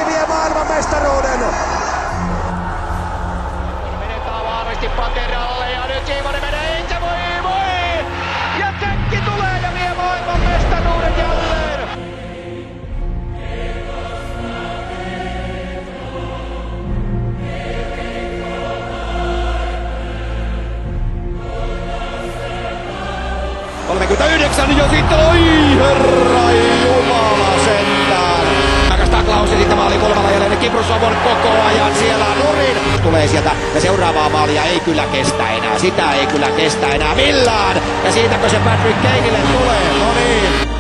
Kaikki vie maailmanmestaruuden. Menetään vahvasti Pateralle ja nyt Siivonen menee itse voi! Ja Tsekki tulee ja vie maailmanmestaruuden jälleen! Jo sitten, oi herra jumala sentään. Takastaa Klaus ja sitten maali kulmalla jälleen Kiprus on koko ajan siellä nurin. Tulee sieltä ja seuraavaa maalia ei kyllä kestä enää. Sitä ei kyllä kestä enää millään. Ja siitäkö se Patrick Kaneille tulee? No niin.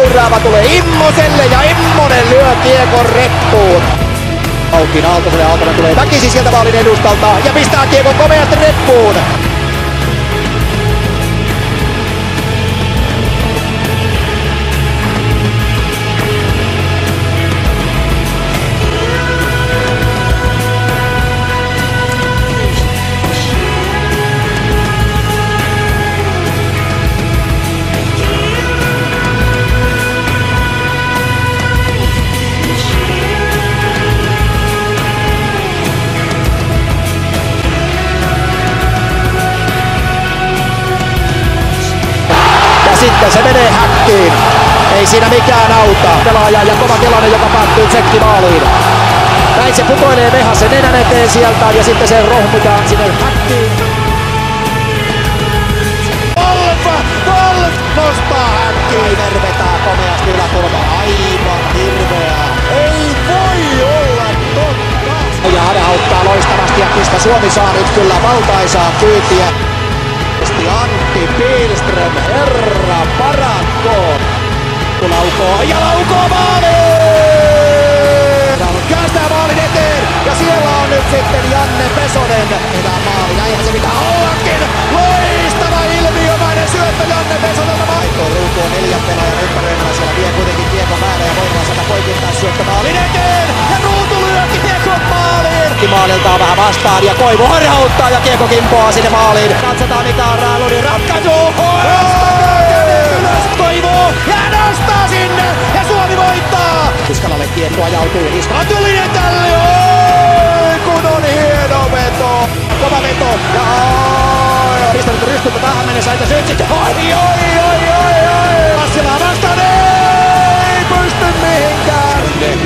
Seuraava tulee Immoselle ja Immonen lyö kiekon reppuun. Aukin Aaltoselle, Aaltonen tulee väkisin sieltä maalin edustalta ja pistää kiekon komeasti reppuun. Sitten se menee häkkiin. Ei siinä mikään auta. Pelaaja ja kova tilanne, joka päättyy tsekkimaaliin. Näin se putoilee Vehasen nenän eteen sieltä ja sitten se rohmutaan sinne häkkiin. Wolf nostaa häkkiin. Nervetää komeasti yläkulma. Aivan hirveää. Ei voi olla totta. Ja Hade auttaa loistavasti ja pistä Suomi saa nyt kyllä valtaisaa kyytiä. Antti Pihlström, herra parankoon. Laukoo ja laukoo maaliin! Käästää maalin eteen ja siellä on nyt sitten Janne Pesonen. Hyvä maali, näinhän se pitää ollakin. Loistava ilmiömäinen syöttö Janne Pesonelta. Maikko Ruutu on 4 pelaajan ympäröimänä. Siellä vie kuitenkin kiekon päälle ja voidaan saada poikittaa syöttö maalin eteen. Ja Ruutu lyö kiekon maaliin. Maalilta on vähän vastaan ja Koivu harhauttaa ja kiekko kimpoaa sinne maaliin. Katsotaan mikä on Raaludin ratkaisu. Koivu ja nostaa sinne ja Suomi voittaa. Niskalalle kiekko ajautuu. Niskala Tulinen tälle. Oi kun on hieno veto. Kova veto. Ja pistänyt rystyltä tähän mennessä. Että se sitten. Oi. Passilaa vastaan. Ei pysty mihinkään.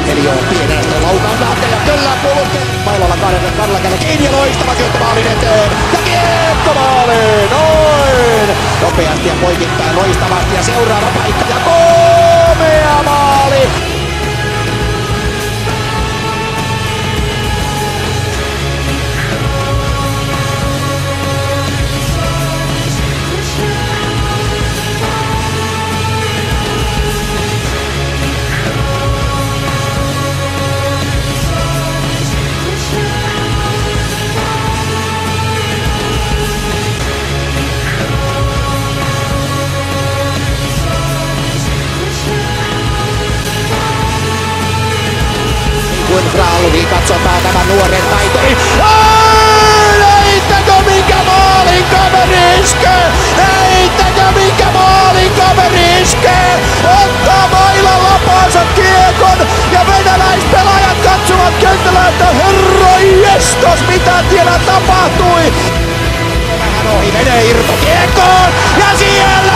Eli on pienestä laukaus lähtee ja kyllä kulkee. Mailolla kahdella käydä kiinni ja loistava syöttö maalin eteen. Ja kiekko maaliin. Noin. Nopeasti ja poikittain loistavasti ja seuraava paikka ja komea maali. katsotaan tämän nuoren taitorin. Heittäkö mikä maalin kaveri iskee? Heittäkö mikä maalin kaveri iskee? Ottaa mailan lapaansa kiekon ja venäläispelaajat katsovat kentällä, että herra jestas, mitä siellä tapahtui. Vähän ohi, menee irtokiekkoon ja siellä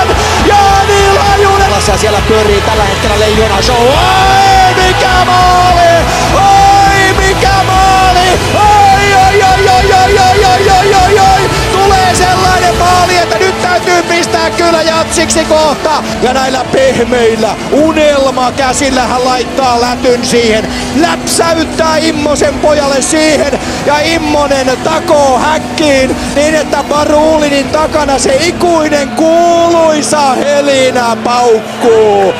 on Jani Lajunen. Ja siellä pyörii tällä hetkellä Leijona Show. Oi mikä maali! Oi mikä maali! Oi oi oi oi oi oi oi oi oi oi! Tulee sellainen maali, että nyt täytyy pistää kyllä jatsiksi kohta. Ja näillä pehmeillä unelmakäsillä hän laittaa lätyn siihen. Läpsäyttää Immosen pojalle siihen. Ja Immonen takoo häkkiin niin, että Barulinin takana se ikuinen kuuluisa helinä paukkuu.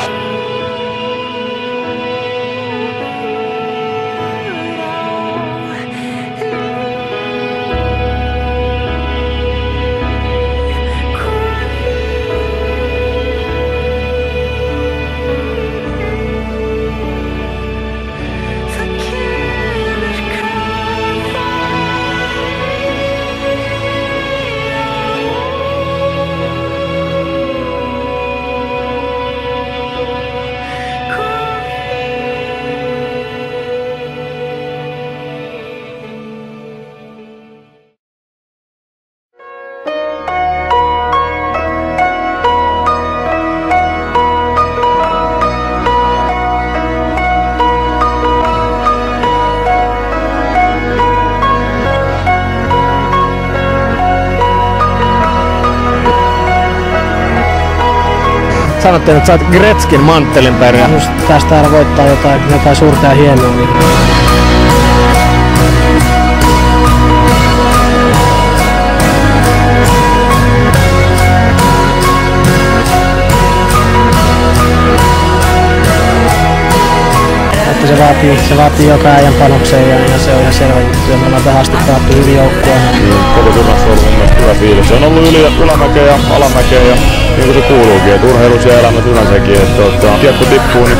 Sanottiin, että sä oot Gretzkin manttelin perään. Just tästä aina voittaa jotain suurta ja hienoa. Niin. Että se vaatii joka äijän panoksen ja se on ihan selvä juttu. Ja me ollaan tähän asti pelattu hyvin joukkueen. Koko turnauksessa on ollut mun mielestä hyvä fiilis. Se on ollut ylämäkeä ja alamäkeä ja niin kuin se kuuluukin. Et urheilussa ja elämässä yleensäkin. Kiekko tippuu, niin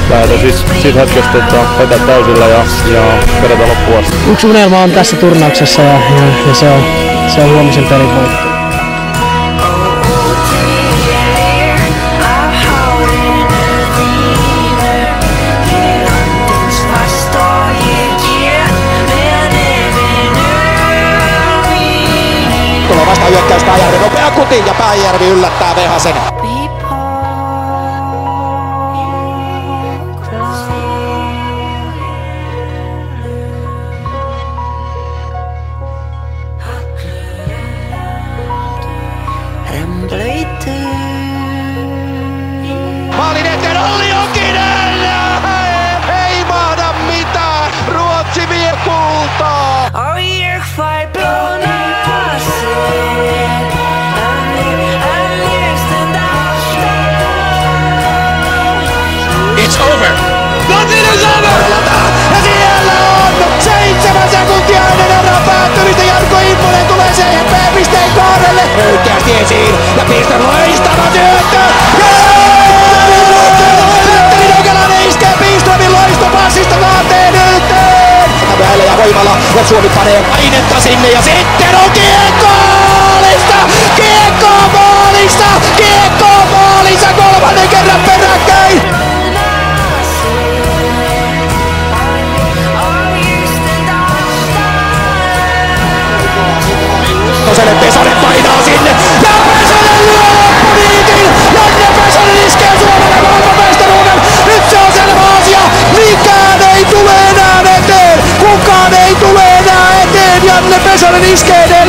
lähdetään siitä hetkestä vetää täysillä ja vedetään loppuun asti. Yksi unelma on tässä turnauksessa ja se on huomisen pelin voitto. Vasta hyökkäys Pääjärvi, nopea kuti ja Pääjärvi yllättää Vehasen. Maalin eteen Olli Jokinen! Ei mahda mitään! Ruotsi vie kultaa! It's over! Nothing is over! Ja siellä on 7 sekuntia ennen erää päättymistä. Jarkko Immonen tulee CHP-pisteen kohdelle. Höykkäästi esiin ja pistän loistava syöttö! Petteri Nokelainen iskee Piströmin loistopassista 2-1! Väillä ja voimalla ja Suomi panee painetta sinne ja sitten on kiekko maalista! Kiekko maalista! Kiekko maalista 3. kerran peräkkäin! Pesonen painaa sinne ja Pesonen lyö loppuniitin! Janne Pesonen iskee Suomelle maailmanmestaruuden! Nyt se on selvä asia! Mikään ei tule enää eteen! Kukaan ei tule enää eteen! Janne Pesonen iskee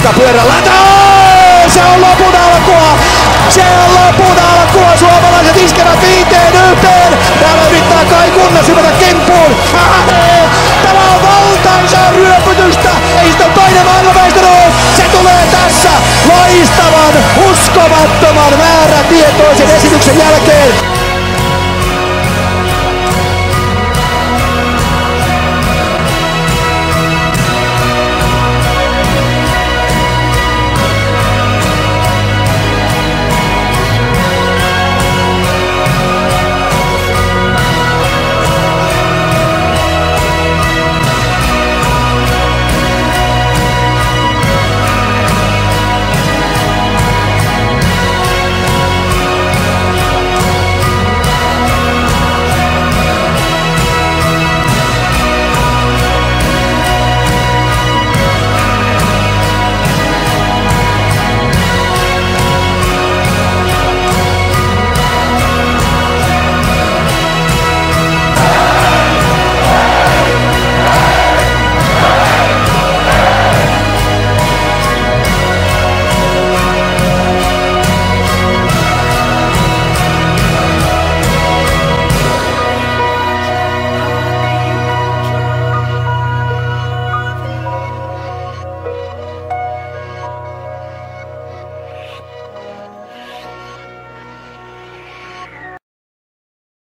4-1! Pyörän lätä! Se on lopun alkua! Se on lopun alkua! Suomalaiset iskevät 5-1! Täällä yrittää Kai Kunnas hypätä kimppuun! Tämä on valtaisaa ryöpytystä! Ei sitä toinen maailmanmestaruus! Se tulee tässä loistavan, uskomattoman määrätietoisen esityksen jälkeen!